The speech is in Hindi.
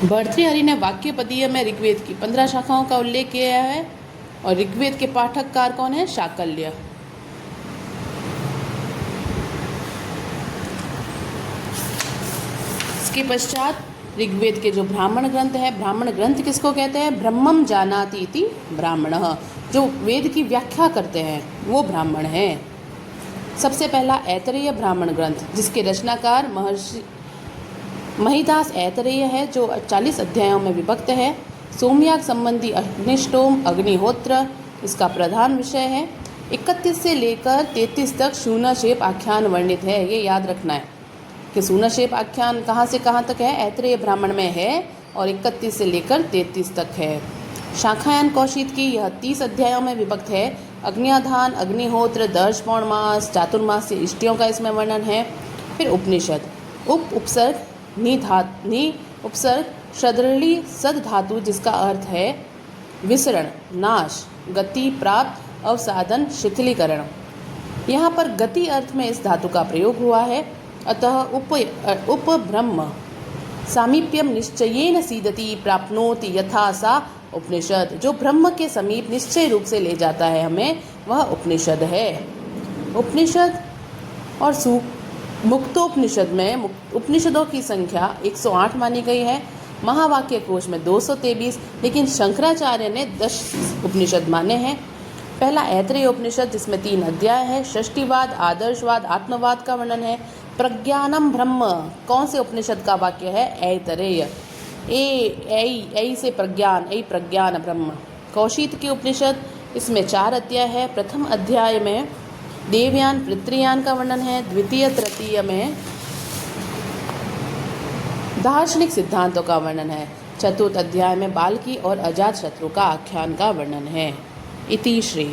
भर्तृहरि ने वाक्यपदीय में ऋग्वेद की 15 शाखाओं का उल्लेख किया है और ऋग्वेद के पाठककार कौन है? शाकल्य। इसके पश्चात ऋग्वेद के जो ब्राह्मण ग्रंथ है, ब्राह्मण ग्रंथ किसको कहते हैं? ब्रह्मम जानाति इति ब्राह्मणः, जो वेद की व्याख्या करते हैं वो ब्राह्मण है। सबसे पहला ऐतरेय ब्राह्मण ग्रंथ, जिसके रचनाकार महर्षि महिदास ऐतरेय है, जो 40 अध्यायों में विभक्त है। सोमयाग संबंधी अग्निष्टोम अग्निहोत्र इसका प्रधान विषय है। 31 से लेकर 33 तक शून्यशेप आख्यान वर्णित है। ये याद रखना है कि शून्यशेप आख्यान कहाँ से कहाँ तक है? ऐतरेय ब्राह्मण में है और 31 से लेकर 33 तक है। शाखायान कौशिक की यह 30 अध्यायों में विभक्त है। अग्न्याधान, अग्निहोत्र, दर्श पौर्णमास, चातुर्मास इष्टियों का इसमें वर्णन है। फिर उपनिषद, उपसर्ग नि उपसर्ग शद्रली सद धातु, जिसका अर्थ है विसरण, नाश, गति, प्राप्त, अवसाधन, शिथिलीकरण। यहाँ पर गति अर्थ में इस धातु का प्रयोग हुआ है। अतः उप ब्रह्म सामीप्यम निश्चयेन सीदति प्राप्नोति यथा सा उपनिषद, जो ब्रह्म के समीप निश्चय रूप से ले जाता है हमें, वह उपनिषद है। उपनिषद और मुक्तोपनिषद में उपनिषदों की संख्या 108 मानी गई है। महावाक्य कोश में 223, लेकिन शंकराचार्य ने 10 उपनिषद माने हैं। पहला ऐतरेय उपनिषद, जिसमें 3 अध्याय है। षष्टिवाद, आदर्शवाद, आत्मवाद का वर्णन है। प्रज्ञानम ब्रह्म कौन से उपनिषद का वाक्य है? ऐतरेय। ए से प्रज्ञान, ए प्रज्ञान ब्रह्म। कौशिक के उपनिषद, इसमें 4 अध्याय है। प्रथम अध्याय में देवयान पितृयान का वर्णन है। द्वितीय तृतीय में दार्शनिक सिद्धांतों का वर्णन है। चतुर्थ अध्याय में बाल्की और अजातशत्रु का आख्यान का वर्णन है। इति श्री।